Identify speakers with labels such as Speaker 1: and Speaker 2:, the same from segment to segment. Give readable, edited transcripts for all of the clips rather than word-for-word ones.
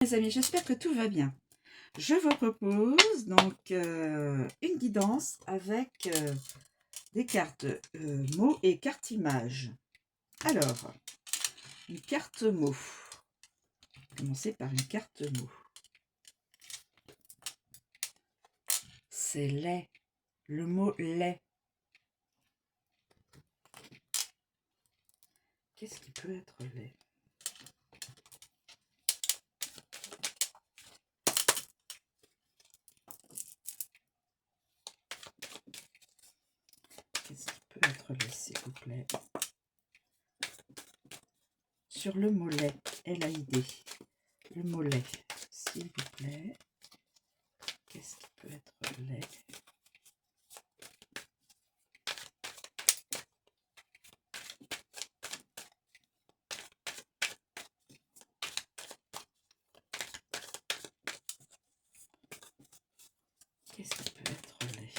Speaker 1: Les amis, j'espère que tout va bien. Je vous propose donc une guidance avec des cartes mots et cartes images. Alors, une carte mot. Commencer par une carte mot. C'est lait. Le mot lait. Qu'est-ce qui peut être lait? Qu'est-ce qui peut être lait, s'il vous plaît? Sur le mot lait, L-A-I-D. Le mot lait, s'il vous plaît. Qu'est-ce qui peut être lait? Qu'est-ce qui peut être lait?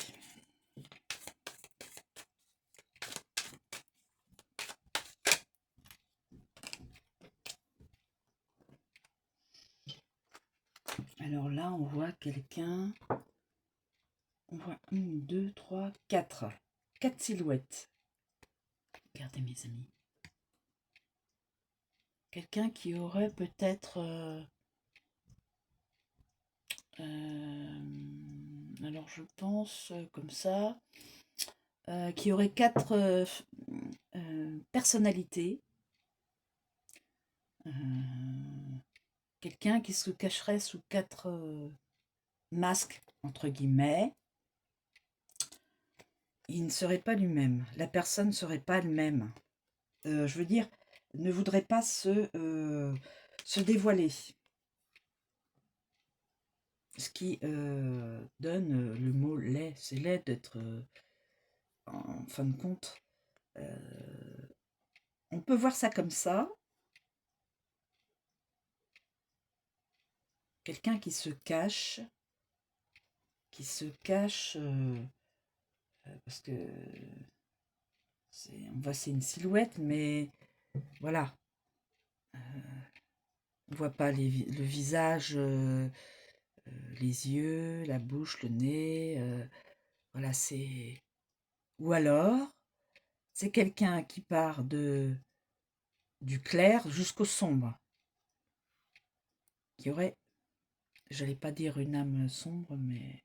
Speaker 1: Alors là, on voit quelqu'un. On voit 1, 2, 3, 4. 4 silhouettes. Regardez mes amis. Quelqu'un qui aurait peut-être... alors je pense comme ça. Qui aurait 4 personnalités. Quelqu'un qui se cacherait sous 4 masques, entre guillemets. Il ne serait pas lui-même. La personne ne serait pas elle-même. Je veux dire, ne voudrait pas se dévoiler. Ce qui donne le mot lait. C'est laid d'être, en fin de compte, on peut voir ça comme ça. Quelqu'un qui se cache, parce que on voit c'est une silhouette, mais voilà. On voit pas le visage, les yeux, la bouche, le nez. Voilà, c'est... Ou alors, c'est quelqu'un qui part du clair jusqu'au sombre. Qui aurait, j'allais pas dire une âme sombre, mais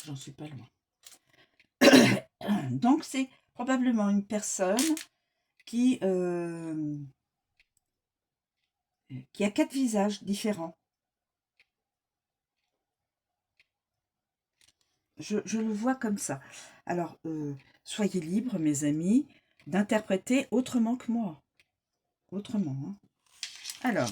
Speaker 1: j'en suis pas loin. Donc, c'est probablement une personne qui a 4 visages différents. Je le vois comme ça. Alors, soyez libres, mes amis, d'interpréter autrement que moi. Autrement. Hein. Alors,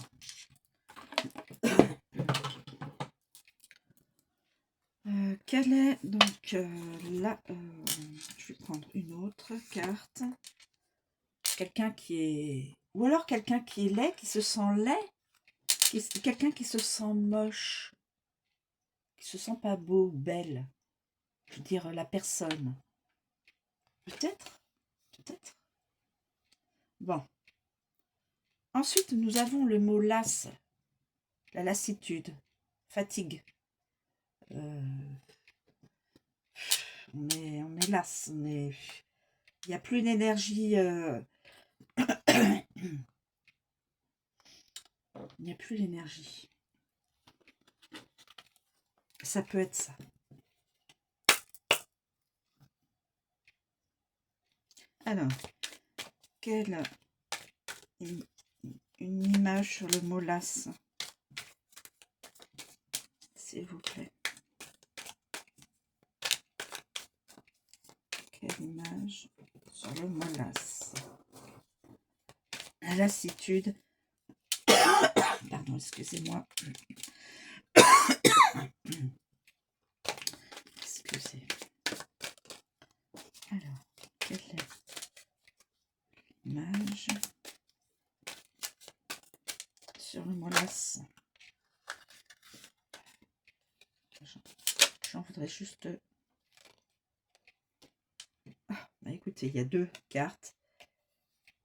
Speaker 1: quelle est donc là, je vais prendre une autre carte. Quelqu'un qui est... Ou alors quelqu'un qui est laid, qui se sent laid. Quelqu'un qui se sent moche. Qui se sent pas beau, belle. Je veux dire, la personne. Peut-être. Peut-être. Bon. Ensuite, nous avons le mot lasse. La lassitude. Fatigue. On est lasse. Il n'y a plus d'énergie... Il n'y a plus l'énergie. Ça peut être ça. Alors, quelle une image sur le mot lasse, s'il vous plaît. Quelle image sur le mot lasse? La lassitude. Pardon, excusez-moi. Excusez. Alors, quelle est l'image sur le mot lasse? J'en voudrais juste... Ah, bah écoutez, il y a 2 cartes.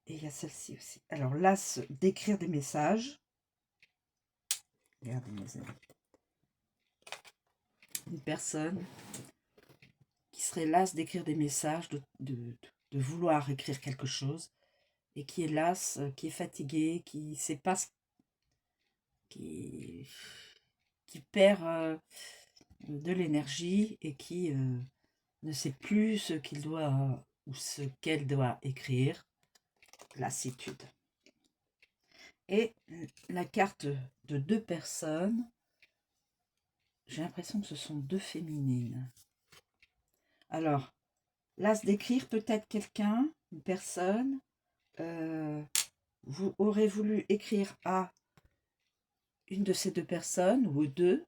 Speaker 1: Et il y a celle-ci aussi. Alors, l'as d'écrire des messages. Regardez mes amis. Une personne qui serait las d'écrire des messages, de vouloir écrire quelque chose, et qui est las, qui est fatigué, qui sait pas, qui perd de l'énergie et qui ne sait plus ce qu'il doit ou ce qu'elle doit écrire. Lassitude. Et la carte de 2 personnes, j'ai l'impression que ce sont 2 féminines. Alors, l'as d'écrire, peut-être quelqu'un, une personne, vous aurez voulu écrire à une de ces 2 personnes, ou aux 2,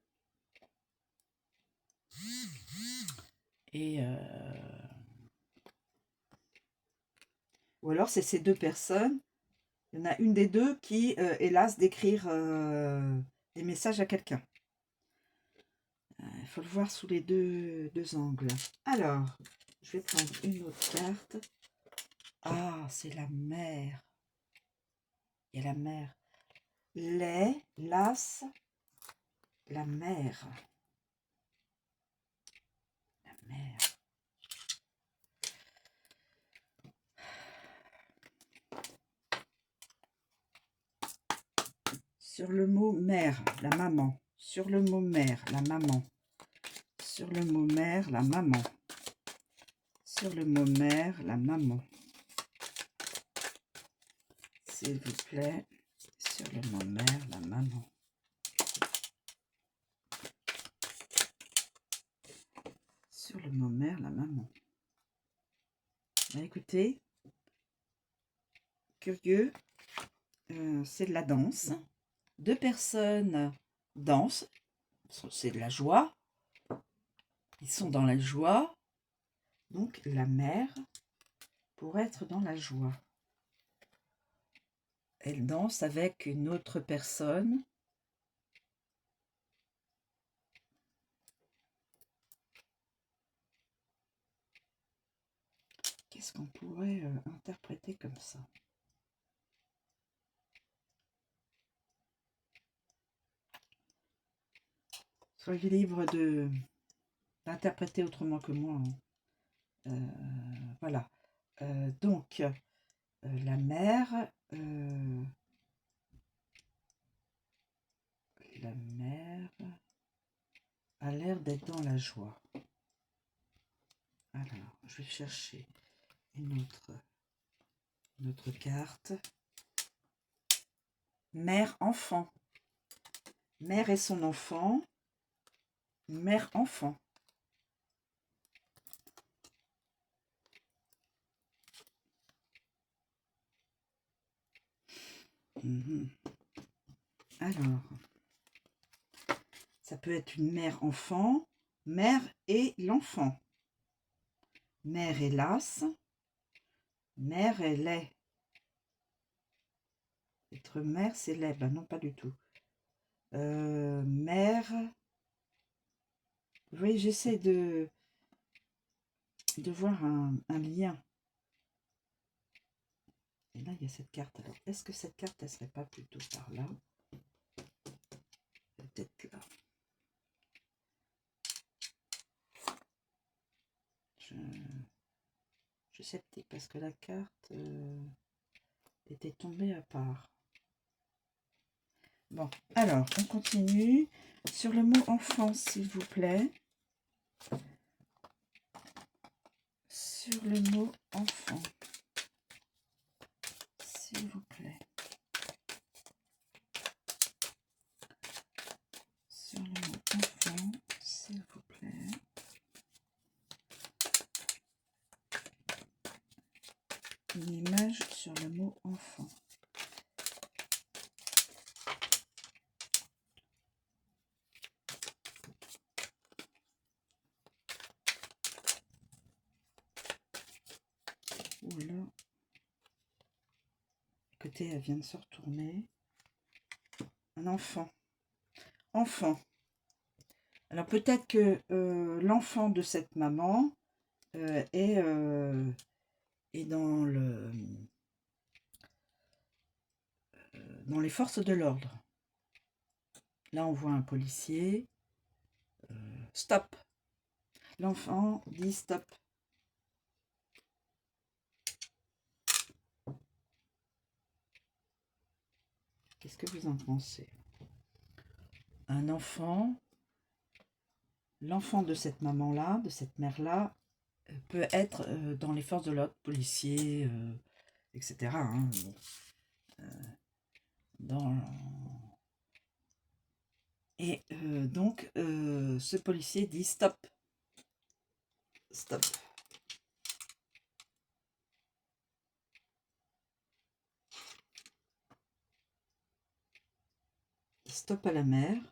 Speaker 1: et ou alors c'est ces 2 personnes, il y en a une des 2 qui est las d'écrire des messages à quelqu'un. Il faut le voir sous les deux angles. Alors, je vais prendre une autre carte. Ah, c'est la mer. Il y a la mer. Les, l'as, la mer. La mer. Sur le mot mère, la maman. Sur le mot mère, la maman. Sur le mot mère, la maman. Sur le mot mère, la maman. S'il vous plaît, sur le mot mère, la maman. Sur le mot mère, la maman. Bah, écoutez, curieux, c'est de la danse. 2 personnes dansent, c'est de la joie. Ils sont dans la joie. Donc la mère, pour être dans la joie, elle danse avec une autre personne. Qu'est-ce qu'on pourrait interpréter comme ça? Soyez libre d'interpréter autrement que moi. Voilà. Donc, la mère a l'air d'être dans la joie. Alors, je vais chercher une autre carte. Mère-enfant. Mère et son enfant. Mère-enfant. Alors, ça peut être une mère-enfant, mère et l'enfant. Mère et las, mère et lait. Être mère, c'est lait. Ben non, pas du tout. Mère. Vous voyez, j'essaie de voir un lien. Et là, il y a cette carte. Alors, est-ce que cette carte, elle serait pas plutôt par là? Peut-être là. Je suis sceptique parce que la carte était tombée à part. Bon, alors, on continue. Sur le mot enfant, s'il vous plaît. Sur le mot enfant. S'il vous plaît. Sur le mot enfant, s'il vous plaît. Une image sur le mot enfant. Ou alors, écoutez, elle vient de se retourner. Un enfant. Enfant. Alors peut-être que l'enfant de cette maman est dans dans les forces de l'ordre. Là, on voit un policier. Stop. L'enfant dit stop. Qu'est-ce que vous en pensez? Un enfant, l'enfant de cette maman-là, de cette mère-là, peut être dans les forces de l'ordre, policier, etc. Hein, Et donc, ce policier dit stop. Stop. Stop à la mère.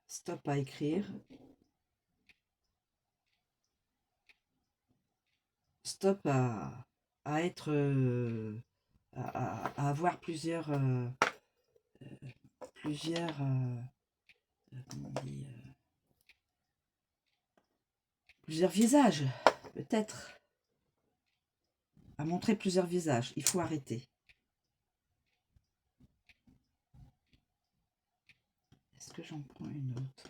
Speaker 1: Stop à écrire. Stop à être... à avoir plusieurs... comment on dit, plusieurs visages, peut-être. À montrer plusieurs visages. Il faut arrêter. Est-ce que j'en prends une autre?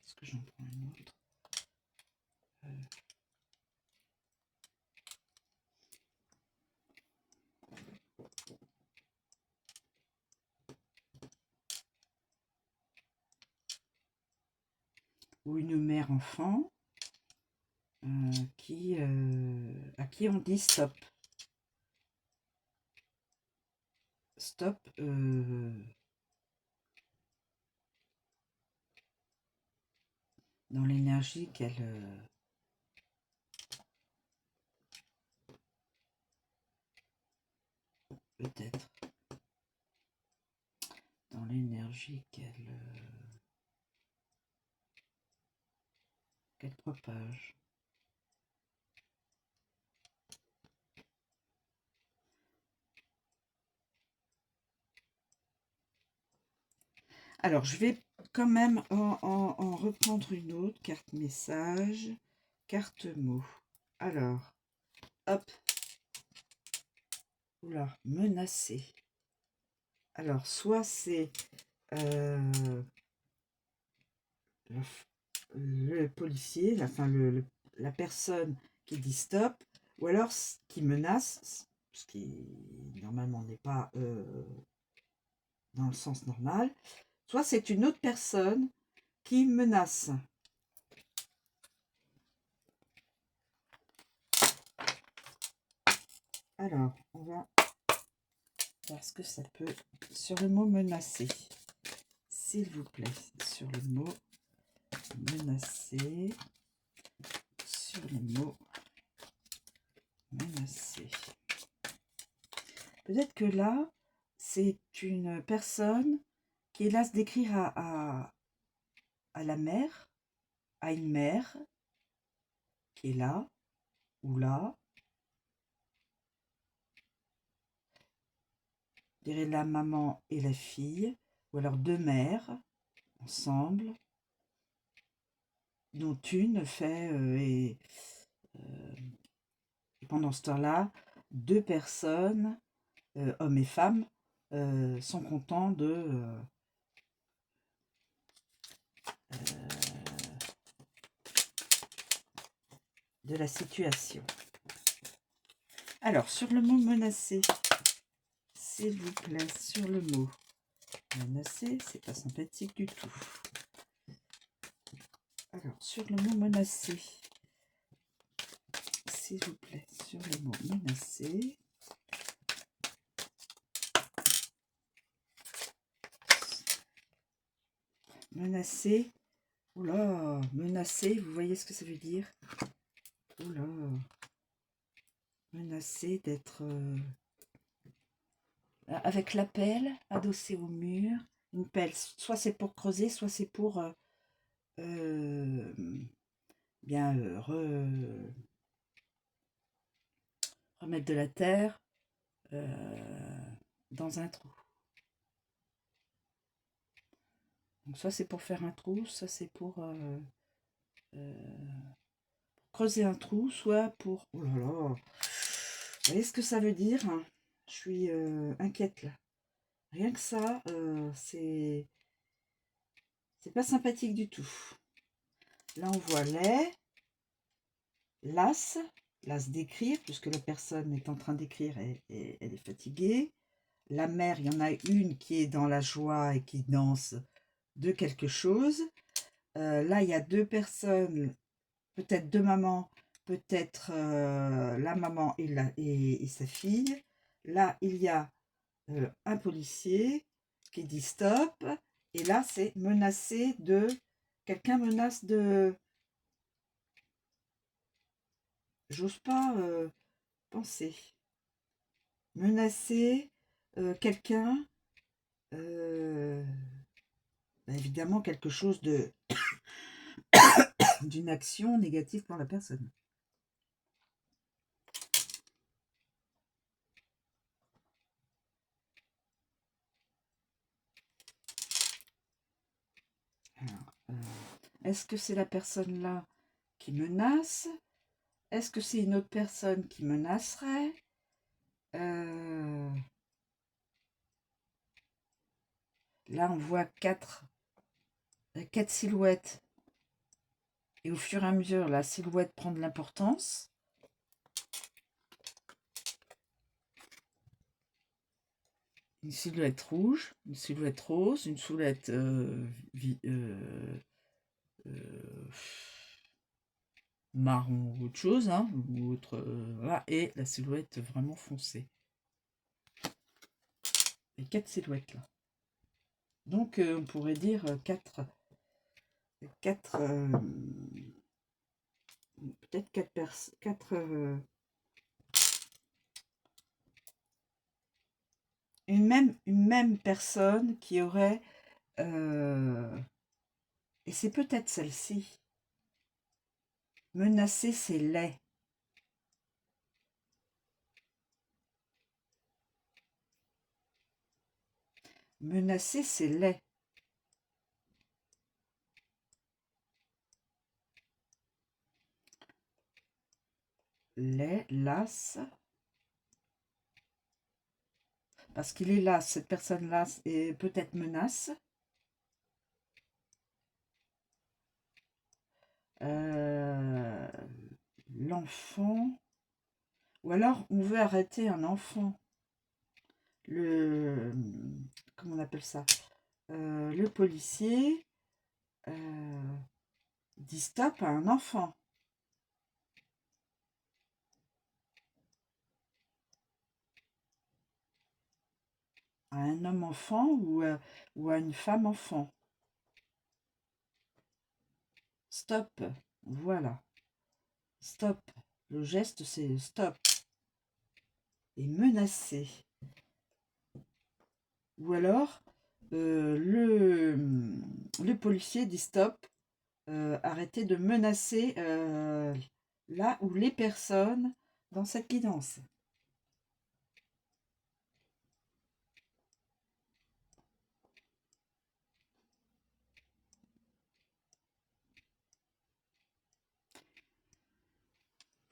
Speaker 1: Est-ce que j'en prends une autre? Ou une mère enfant à qui on dit stop. Stop. Dans l'énergie qu'elle... peut-être. Dans l'énergie qu'elle propage. Alors, je vais quand même en reprendre une autre. Carte message, carte mot. Alors, hop. Oula, menacé. Alors, soit c'est le policier, la personne qui dit stop, ou alors qui menace, ce qui normalement n'est pas dans le sens normal, soit c'est une autre personne qui menace. Alors, on va voir ce que ça peut sur le mot menacer. S'il vous plaît, sur le mot menacer, sur le mot menacer. Peut-être que là, c'est une personne qui est là d'écrire à la mère, à une mère qui est là ou là. Je dirais la maman et la fille, ou alors deux mères ensemble, dont une fait et pendant ce temps-là, deux personnes, hommes et femmes, sont contents de la situation. Alors, sur le mot menacer, s'il vous plaît, sur le mot menacer, c'est pas sympathique du tout. Alors, sur le mot menacer, s'il vous plaît, sur le mot menacer. Menacer, oula, menacer, vous voyez ce que ça veut dire? Oula, menacer d'être avec la pelle adossée au mur. Une pelle, soit c'est pour creuser, soit c'est pour bien remettre de la terre dans un trou. Donc soit c'est pour faire un trou, soit c'est pour creuser un trou, soit pour... Oh là là. Vous voyez ce que ça veut dire? Je suis inquiète là. Rien que ça, c'est pas sympathique du tout. Là, on voit l'as d'écrire, puisque la personne est en train d'écrire et elle est fatiguée. La mère, il y en a une qui est dans la joie et qui danse de quelque chose. Là, il y a deux personnes, peut-être deux mamans, peut-être la maman et sa fille. Là, il y a un policier qui dit stop. Et là, c'est menacé de... Quelqu'un menace de... J'ose pas penser. Menacer quelqu'un... évidemment, quelque chose de d'une action négative pour la personne. Alors, est-ce que c'est la personne là qui menace? Est-ce que c'est une autre personne qui menacerait? Là, on voit quatre silhouettes. Et au fur et à mesure, la silhouette prend de l'importance. Une silhouette rouge, une silhouette rose, une silhouette marron ou autre chose, hein, ou autre, voilà, et la silhouette vraiment foncée. Les quatre silhouettes là. Donc on pourrait dire peut-être quatre une même personne qui aurait et c'est peut-être celle-ci. Menacer, c'est laid. Menacer, c'est laid. Laid, las. Parce qu'il est là, cette personne-là, et peut-être menace. L'enfant. Ou alors, on veut arrêter un enfant. Comment on appelle ça? Le policier dit stop à un enfant. À un homme enfant ou à une femme enfant. Stop, voilà. Stop. Le geste, c'est stop. Et menacer. Ou alors, le policier dit stop. Arrêtez de menacer là ou les personnes dans cette guidance.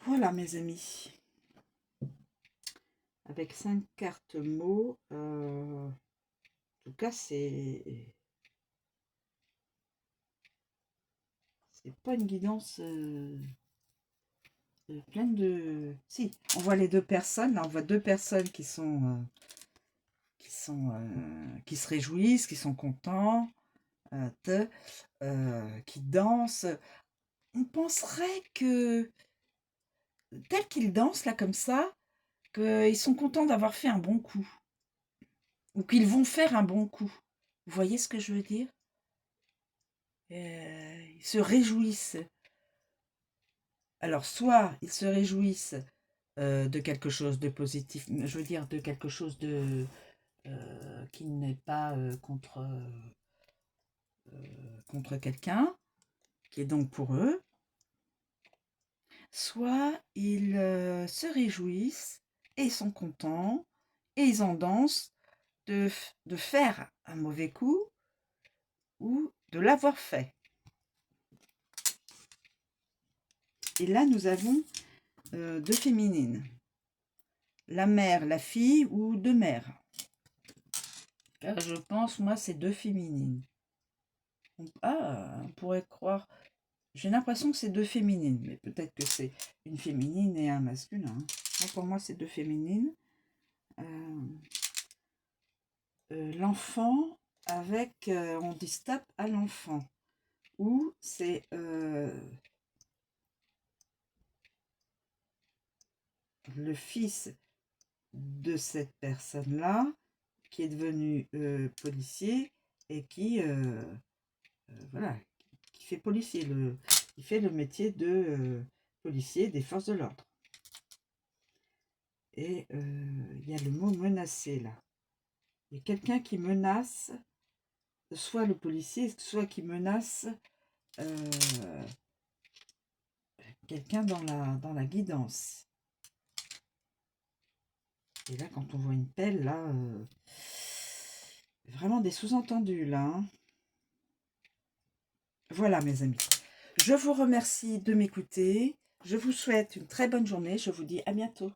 Speaker 1: Voilà mes amis. Avec 5 cartes mots, en tout cas c'est pas une guidance pleine de... Si, on voit les deux personnes, là on voit deux personnes qui sont qui se réjouissent, qui sont contents, qui dansent. On penserait que tel qu'ils dansent là comme ça, qu'ils sont contents d'avoir fait un bon coup. Ou qu'ils vont faire un bon coup. Vous voyez ce que je veux dire? Ils se réjouissent. Alors, soit ils se réjouissent de quelque chose de positif, je veux dire de quelque chose de qui n'est pas contre quelqu'un, qui est donc pour eux. Soit ils se réjouissent et ils sont contents et ils en dansent de faire un mauvais coup ou de l'avoir fait. Et là, nous avons deux féminines. La mère, la fille ou deux mères. Je pense, moi, c'est deux féminines. Ah, on pourrait croire... J'ai l'impression que c'est deux féminines, mais peut-être que c'est une féminine et un masculin. Pour moi, c'est deux féminines. L'enfant avec... on dit stop à l'enfant. Ou c'est... le fils de cette personne-là qui est devenu policier et qui... voilà, qui fait policier, qui fait le métier de policier des forces de l'ordre. Et il y a le mot menacer là. Il y a quelqu'un qui menace, soit le policier, soit qui menace quelqu'un dans la guidance. Et là, quand on voit une pelle, là, vraiment des sous-entendus là. Hein. Voilà mes amis. Je vous remercie de m'écouter. Je vous souhaite une très bonne journée. Je vous dis à bientôt.